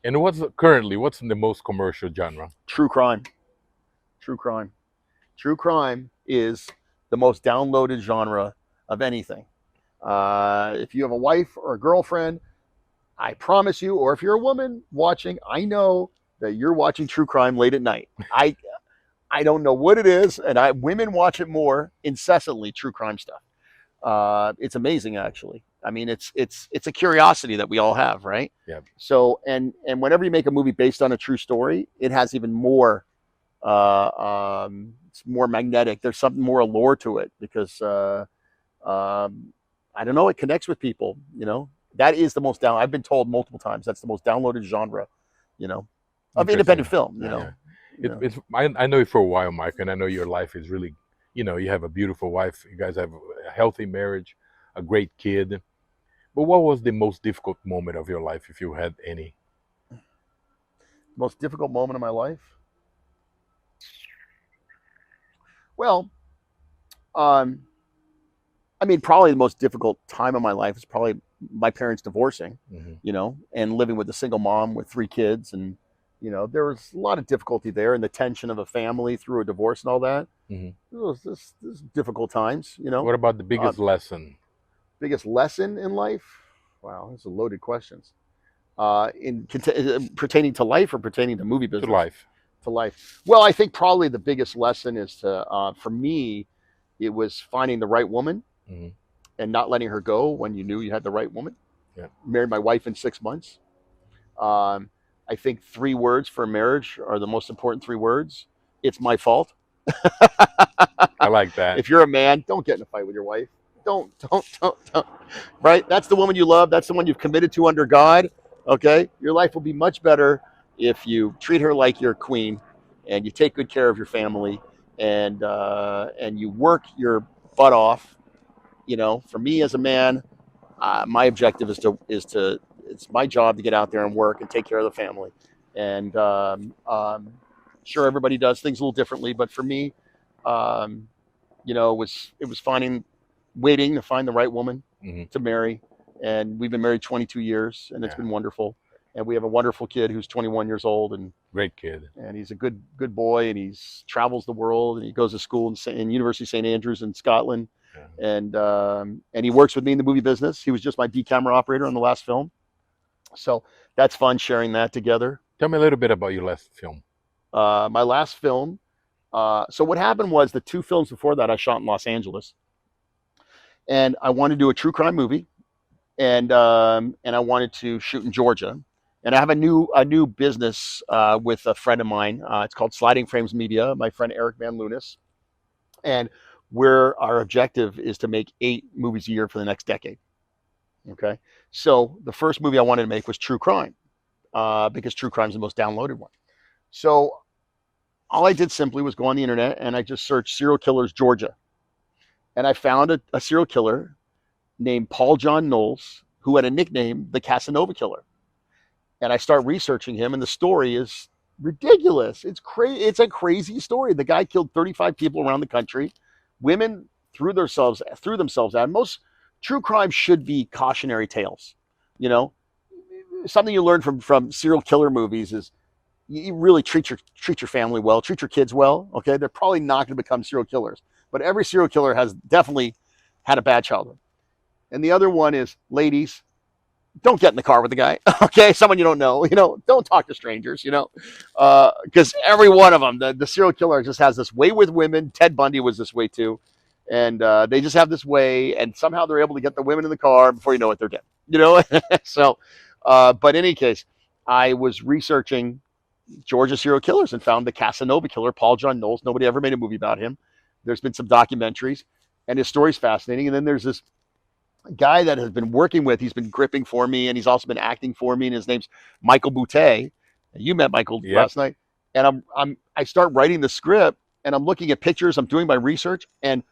And what's the most commercial genre? True crime. True crime. True crime is the most downloaded genre of anything. If you have a wife or a girlfriend, I promise you, or if you're a woman watching, I know that you're watching true crime late at night. I don't know what it is, and women watch it more incessantly. True crime stuff. It's amazing, actually. I mean, it's a curiosity that we all have, right? Yeah, So, and whenever you make a movie based on a true story, it has even more. It's more magnetic. There's something more allure to it because I don't know. It connects with people. That is the most down. I've been told multiple times that's the most downloaded genre. You know, of independent interesting. film. Yeah. You know. I know you for a while, Mike, and I know your life is really, you have a beautiful wife. You guys have a healthy marriage, a great kid. But what was the most difficult moment of your life, if you had any? Most difficult moment of my life. Well, um, I mean, probably the most difficult time of my life is probably my parents divorcing, Hmm. and living with a single mom with three kids. And, there was a lot of difficulty there and the tension of a family through a divorce and all that. Hmm. It was this difficult times. What about the Uh, biggest lesson? Biggest lesson in life? Wow, those are loaded questions. Pertaining to life or pertaining to movie To business? life. To life. Well, I think probably the biggest lesson is for me, it was finding the right woman Hmm. and not letting her go when you knew you had the right woman. Yeah, Married my wife in 6 months. Um, I think three words for marriage are the most important three words. It's my fault. I like that. If you're a man, don't get in a fight with your wife. Don't. Right? That's the woman you love. That's the one you've committed to under God. Okay? Your life will be much better if you treat her like your queen and you take good care of your family and you work your butt off. For me as a man, my objective is to it's my job to get out there and work and take care of the family. And sure, everybody does things a little differently, but for me, um, it was waiting to find the right woman Hmm. to marry, and we've been married 22 years, and it's Yeah, been wonderful. And we have a wonderful kid who's 21 years old, and great kid. he's a good boy, and he's travels the world, and he goes to school in University of St Andrews in Scotland, Yeah. and he works with me in the movie business. He was just my B camera operator on the last film, so that's fun sharing that together. Tell me a little bit about your last film. My last film. So what happened was the two films before that I shot in Los Angeles, and I wanted to do a true crime movie, and I wanted to shoot in Georgia. And I have a new business with a friend of mine. It's called Sliding Frames Media. My friend Eric Van Lunis, and where our objective is to make 8 movies a year for the next decade. Okay, so the first movie I wanted to make was true crime because true crime is the most downloaded one. So all I did simply was go on the internet and I just searched serial killers Georgia, and I found a serial killer named Paul John Knowles who had a nickname, the Casanova Killer. And I start researching him, and the story is ridiculous. It's crazy. It's a crazy story. The guy killed 35 people around the country. Women threw themselves at him. Most true crime should be cautionary tales. You know, something you learn from serial killer movies is you really treat your family well, treat your kids well. Okay, they're probably not going to become serial killers, but every serial killer has definitely had a bad childhood. And the other one is, ladies, don't get in the car with the guy. Okay, someone you don't know. Don't talk to strangers. Because every one of them, the serial killer just has this way with women. Ted Bundy was this way too, and they just have this way, and somehow they're able to get the women in the car before you know it, they're dead. So, but in any case, I was researching Georgia serial killers and found the Casanova killer, Paul John Knowles. Nobody ever made a movie about him. There's been some documentaries, and his story's fascinating. And then there's this guy that has been working with. He's been gripping for me, and he's also been acting for me. And his name's Michael Boutte. You met Michael Yep. last night, and I start writing the script, and I'm looking at pictures. I'm doing my research, and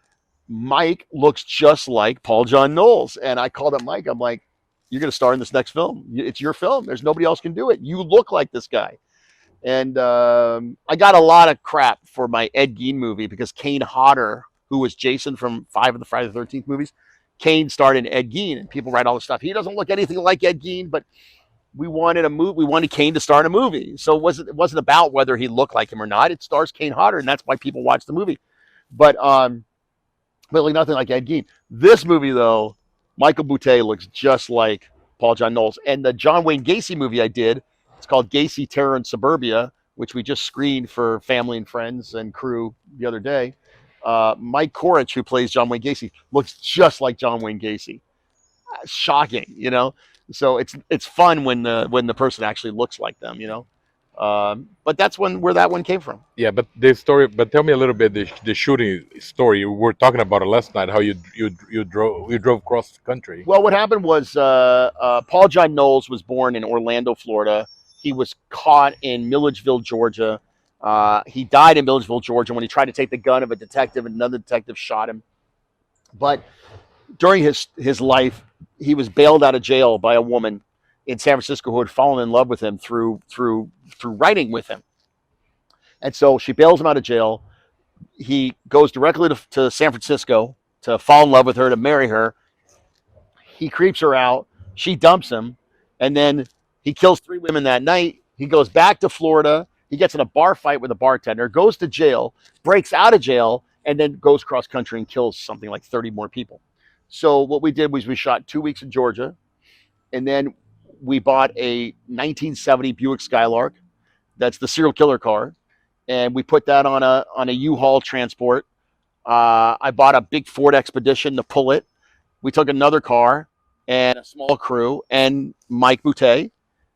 Mike looks just like Paul John Knowles. And I called up Mike. I'm like, "You're going to star in this next film. It's your film. There's nobody else can do it. You look like this guy." And I got a lot of crap for my Ed Gein movie because Kane Hodder, who was Jason from 5 of the Friday the 13th movies, Kane starred in Ed Gein, and people write all this stuff. He doesn't look anything like Ed Gein, but we wanted a movie. We wanted Kane to star in a movie. So it wasn't about whether he looked like him or not. It stars Kane Hodder, and that's why people watch the movie. But like nothing like Ed Gein. This movie though, Michael Butte looks just like Paul John Knowles. And the John Wayne Gacy movie I did, it's called Gacy Terror in Suburbia, which we just screened for family and friends and crew the other day. Mike Korich, who plays John Wayne Gacy, looks just like John Wayne Gacy. Shocking, you know. So it's fun when the person actually looks like them, you know. But that's where that one came from. Yeah, but the story. But tell me a little bit the shooting story. We were talking about it last night. How you drove cross country. Well, what happened was Paul John Knowles was born in Orlando, Florida. He was caught in Milledgeville, Georgia. He died in Milledgeville, Georgia, when he tried to take the gun of a detective, and another detective shot him. But during his life, he was bailed out of jail by a woman in San Francisco who had fallen in love with him through writing with him. And so she bails him out of jail. He goes directly to San Francisco to fall in love with her, to marry her. He creeps her out. She dumps him. And then he kills 3 women that night. He goes back to Florida. He gets in a bar fight with a bartender, goes to jail, breaks out of jail, and then goes cross country and kills something like 30 more people. So what we did was we shot 2 weeks in Georgia, and then we bought a 1970 Buick Skylark. That's the serial killer car, and we put that on a U-Haul transport. I bought a big Ford Expedition to pull it. We took another car and a small crew and Mike Butte,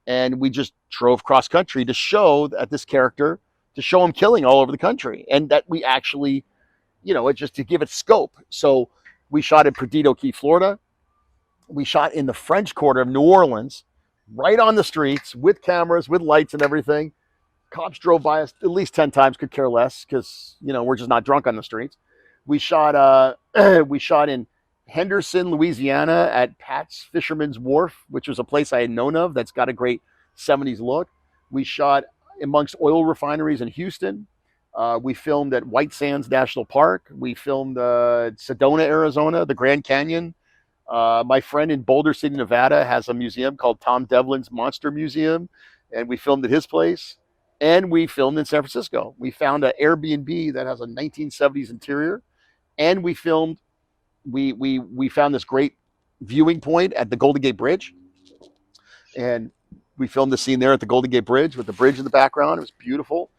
and we just drove cross country to show that this character, to show him killing all over the country, and that we actually, it's just to give it scope. So we shot in Perdido Key, Florida. We shot in the French Quarter of New Orleans, right on the streets with cameras, with lights and everything. Cops drove by us at least 10 times, could care less, because we're just not drunk on the streets. We shot we shot in Henderson, Louisiana, at Pat's Fisherman's Wharf, which was a place I had known of that's got a great 70s look. We shot amongst oil refineries in Houston. We filmed at White Sands National Park. We filmed Sedona, Arizona, the Grand Canyon. My friend in Boulder City, Nevada, has a museum called Tom Devlin's Monster Museum, and we filmed at his place. And we filmed in San Francisco. We found an Airbnb that has a 1970s interior, and we filmed. We found this great viewing point at the Golden Gate Bridge, and we filmed the scene there at the Golden Gate Bridge with the bridge in the background. It was beautiful.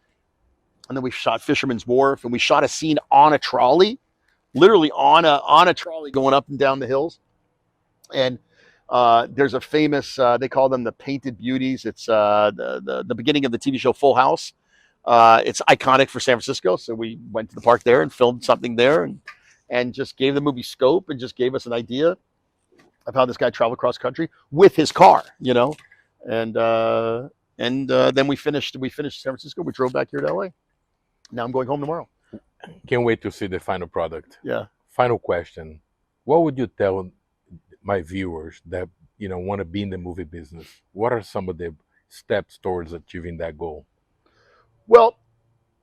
And then we shot Fisherman's Wharf, and we shot a scene on a trolley, literally on a trolley going up and down the hills. And there's a famous, they call them the Painted Beauties. It's the beginning of the TV show Full House. It's iconic for San Francisco, so we went to the park there and filmed something there, and just gave the movie scope, and just gave us an idea of how this guy traveled cross country with his car, and then we finished San Francisco. We drove back here to LA. Now I'm going home tomorrow. Can't wait to see the final product. Yeah. Final question: what would you tell my viewers that want to be in the movie business? What are some of the steps towards achieving that goal? Well,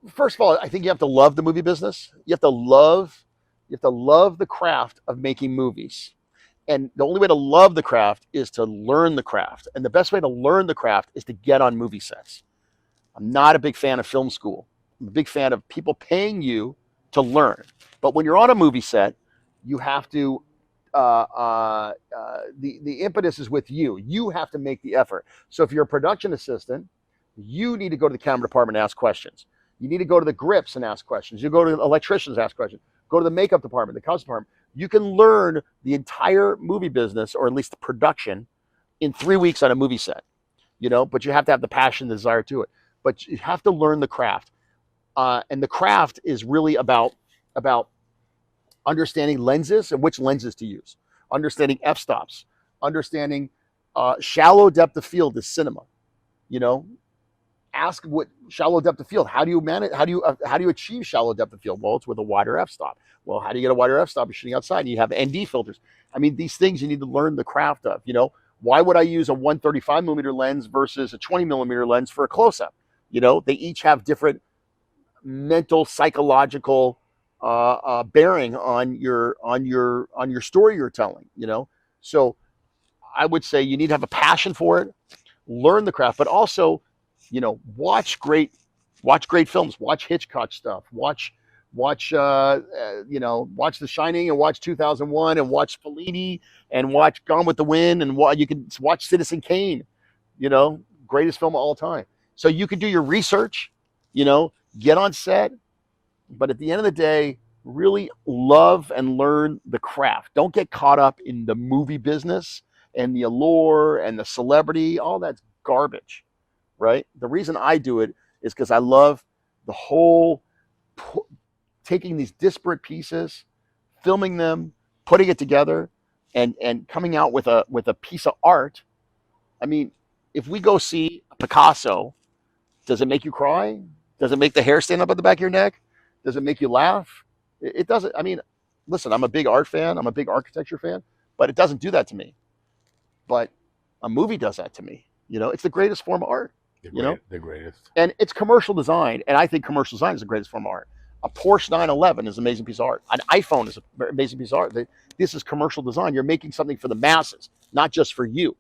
first of all, I think you have to love the movie business. You have to love the craft of making movies. And the only way to love the craft is to learn the craft. And the best way to learn the craft is to get on movie sets. I'm not a big fan of film school. I'm a big fan of people paying you to learn. But when you're on a movie set, you have to the impetus is with you. You have to make the effort. So if you're a production assistant, you need to go to the camera department and ask questions. You need to go to the grips and ask questions. You go to the electricians and ask questions. Go to the makeup department, the costume department. You can learn the entire movie business, or at least the production, in 3 weeks on a movie set. But you have to have the passion, the desire to it. But you have to learn the craft, and the craft is really about understanding lenses and which lenses to use, understanding f-stops, understanding shallow depth of field is cinema. Ask what shallow depth of field. How do you manage? How do you achieve shallow depth of field? Well, it's with a wider f-stop. Well, how do you get a wider f-stop? You're shooting outside. And you have ND filters. I mean, these things you need to learn the craft of. Why would I use a 135 millimeter lens versus a 20 millimeter lens for a close-up? They each have different mental, psychological bearing on your story you're telling. So I would say you need to have a passion for it, learn the craft, but also, watch great films, watch Hitchcock stuff, watch The Shining, and watch 2001, and watch Fellini, and watch Gone with the Wind, and you can watch Citizen Kane, greatest film of all time. So you can do your research, get on set, but at the end of the day, really love and learn the craft. Don't get caught up in the movie business and the allure and the celebrity. All that's garbage, right? The reason I do it is because I love the whole taking these disparate pieces, filming them, putting it together, and coming out with a piece of art. I mean, if we go see Picasso, does it make you cry? Does it make the hair stand up at the back of your neck? Does it make you laugh? It doesn't. I mean, listen, I'm a big art fan. I'm a big architecture fan, but it doesn't do that to me. But a movie does that to me. It's the greatest form of art. The greatest. And it's commercial design, and I think commercial design is the greatest form of art. A Porsche 911 is an amazing piece of art. An iPhone is an amazing piece of art. This is commercial design. You're making something for the masses, not just for you.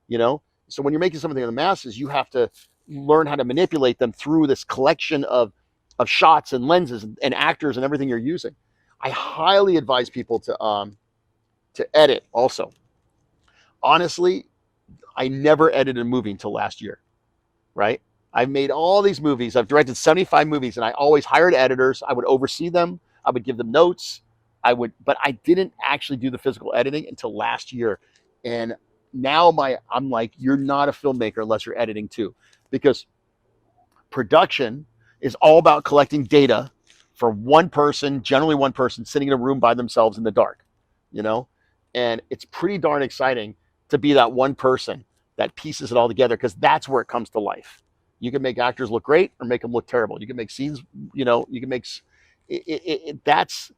So when you're making something for the masses, you have to learn how to manipulate them through this collection of shots and lenses and actors and everything you're using. I highly advise people to edit also. Honestly, I never edited a movie until last year, right? I've made all these movies. I've directed 75 movies, and I always hired editors. I would oversee them. I would give them notes. But I didn't actually do the physical editing until last year. And now I'm like, you're not a filmmaker unless you're editing too, because production is all about collecting data for one person, generally one person sitting in a room by themselves in the dark, and it's pretty darn exciting to be that one person that pieces it all together, because that's where it comes to life. You can make actors look great or make them look terrible. You can make scenes, you can make that's,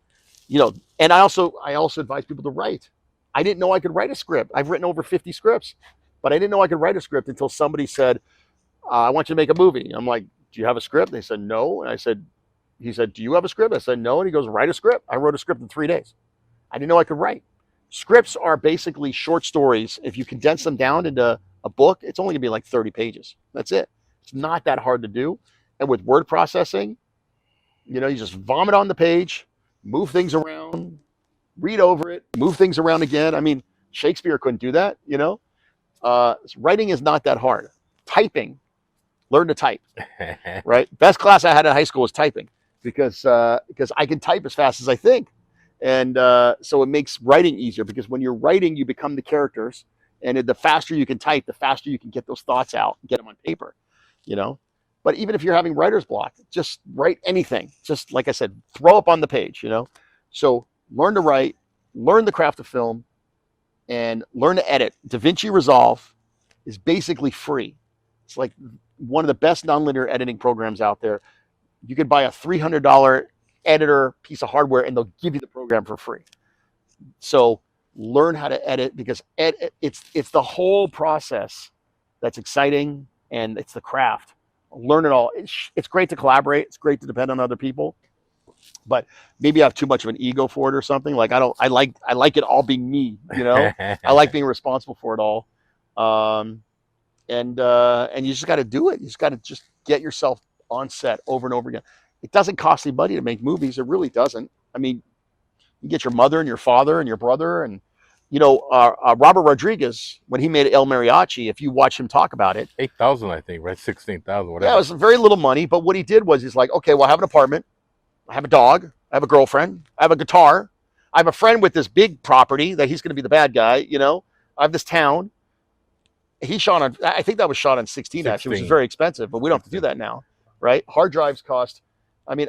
and I also advise people to write. I didn't know I could write a script. I've written over 50 scripts, but I didn't know I could write a script until somebody said, I want you to make a movie. I'm like, do you have a script? They said, no. And he said, do you have a script? I said, no. And he goes, write a script. I wrote a script in 3 days. I didn't know I could write. Scripts are basically short stories. If you condense them down into a book, it's only gonna be like 30 pages. That's it. It's not that hard to do. And with word processing, you just vomit on the page, move things around, read over it, move things around again. I mean, Shakespeare couldn't do that, writing is not that hard. Typing, learn to type, right? Best class I had in high school was typing, because I can type as fast as I think. And so it makes writing easier, because when you're writing, you become the characters. And the faster you can type, the faster you can get those thoughts out and get them on paper, But even if you're having writer's block, just write anything. Just like I said, throw up on the page, So learn to write, learn the craft of film, and learn to edit. DaVinci Resolve is basically free. It's like one of the best nonlinear editing programs out there. You could buy a $300 editor piece of hardware, and they'll give you the program for free. So learn how to edit, because it's the whole process that's exciting, and it's the craft. Learn it all. It's great to collaborate. It's great to depend on other people, but maybe I have too much of an ego for it or something. Like I like it all being me. I like being responsible for it all. And you just got to do it. You just got to just get yourself on set over and over again. It doesn't cost any money to make movies. It really doesn't. I mean, you get your mother and your father and your brother, and Robert Rodriguez, when he made El Mariachi, if you watch him talk about it, 8,000, I think, right? 16,000, whatever. Yeah, it was very little money. But what he did was, he's like, okay, well, I have an apartment, I have a dog, I have a girlfriend, I have a guitar, I have a friend with this big property that he's going to be the bad guy. I have this town. He shot on, I think that was shot on 16 actually, which is very expensive, but we don't have to do that now, right? Hard drives cost, I mean,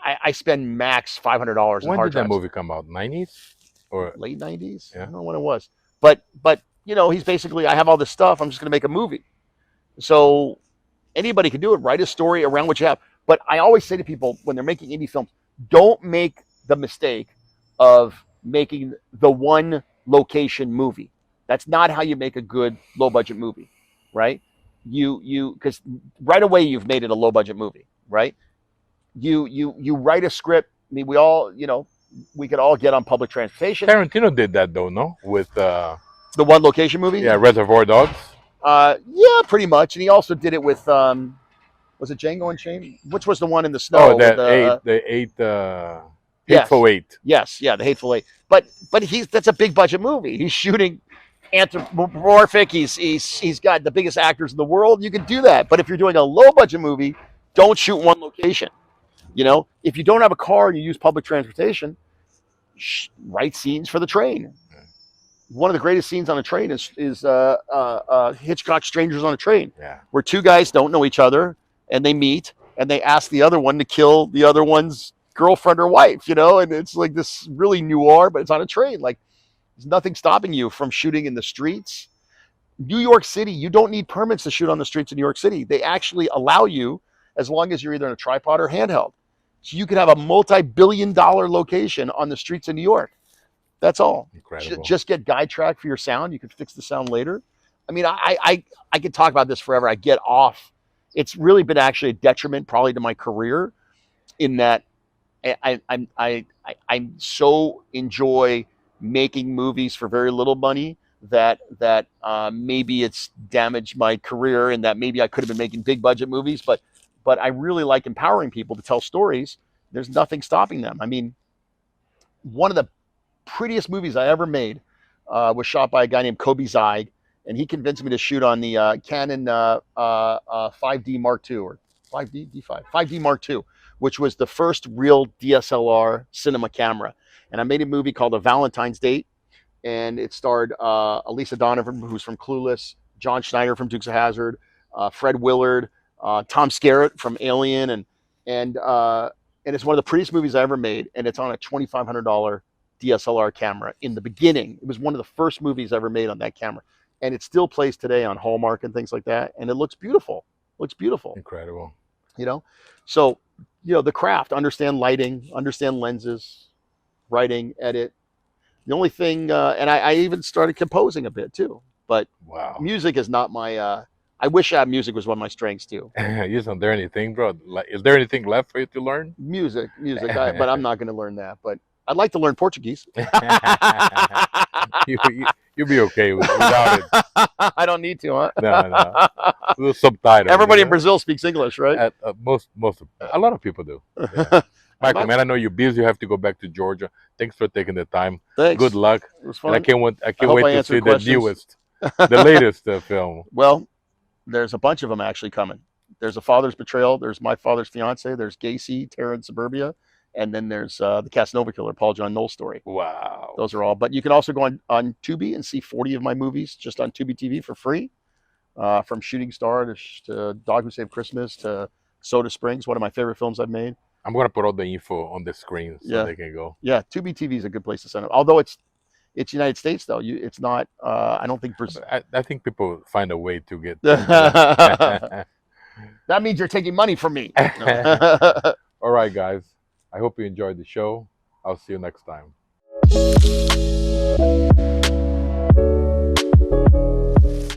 I spend max $500 on hard drives. When did that movie come out? 90s or late 90s? Yeah. I don't know when it was, but he's basically, I have all this stuff, I'm just going to make a movie. So anybody can do it. Write a story around what you have. But I always say to people when they're making indie films, don't make the mistake of making the one location movie. That's not how you make a good low budget movie, right? Because right away you've made it a low budget movie, right? You write a script. I mean, we could all get on public transportation. Tarantino did that though, no? With the one location movie. Yeah, Reservoir Dogs. Yeah, pretty much. And he also did it with was it Django Unchained? Which was the one in the Oh, snow with that the eight, the eight, yes, Hateful Eight. yes, yeah, the Hateful Eight. But he's that's a big budget movie. He's shooting anthropomorphic. He's got the biggest actors in the world. You can do that. But if you're doing a low budget movie, don't shoot one location. You know, if you don't have a car and you use public transportation, write scenes for the train. One of the greatest scenes on a train is Hitchcock's Strangers on a Train, Yeah. where two guys don't know each other and they meet and they ask the other one to kill the other one's girlfriend or wife, you know, and it's like this really noir, but it's on a train. Like there's nothing stopping you from shooting in the streets. New York City, you don't need permits to shoot on the streets of New York City. They actually allow you as long as you're either in a tripod or handheld. So you could have a multi-billion-dollar location on the streets of New York. That's all. Incredible. Just get guide track for your sound. You can fix the sound later. I mean, I could talk about this forever. I get off. It's really been actually a detriment probably to my career in that I so enjoy making movies for very little money that maybe it's damaged my career and that maybe I could have been making big budget movies, but I really like empowering people to tell stories. There's nothing stopping them. I mean, one of the prettiest movies I ever made was shot by a guy named Kobe Zeig, and he convinced me to shoot on the Canon 5D Mark II or 5D D5 5D Mark II, which was the first real DSLR cinema camera. And I made a movie called A Valentine's Date, and it starred Elisa Donovan, who's from Clueless, John Schneider from Dukes of Hazzard, Fred Willard, Tom Skerritt from Alien, and it's one of the prettiest movies I ever made, and it's on a $2,500 DSLR camera. In the beginning, it was one of the first movies ever made on that camera, and it still plays today on Hallmark and things like that, and it looks beautiful. Looks beautiful. Incredible. You know, so the craft, understand lighting, understand lenses, writing, edit. The only thing, and I even started composing a bit too, but wow, music is not my. I wish music was one of my strengths too. Isn't there anything, bro? Like, is there anything left for you to learn? Music, but I'm not going to learn that. But I'd like to learn Portuguese. You'll be okay without it. I don't need to, huh? No. Little subtitles. Everybody in Brazil speaks English, right? A lot of people do. Yeah. Michael, man, I know you're busy. You have to go back to Georgia. Thanks for taking the time. Thanks. Good luck. It was fun. And I can't wait to see questions. the newest, the latest film. Well, there's a bunch of them actually coming. There's A Father's Betrayal. There's My Father's Fiance. There's Gacy, Terror in Suburbia. And then there's the Casanova Killer, Paul John Knowles story. Wow. Those are all. But you can also go on Tubi and see 40 of my movies just on Tubi TV for free. From Shooting Star to Dog Who Saved Christmas to Soda Springs, one of my favorite films I've made. I'm going to put all the info on the screen so they can go. Yeah, Tubi TV is a good place to send it. Although it's United States, though. It's not, I don't think Brazil. I think people find a way to get. That means you're taking money from me. All right, guys. I hope you enjoyed the show. I'll see you next time.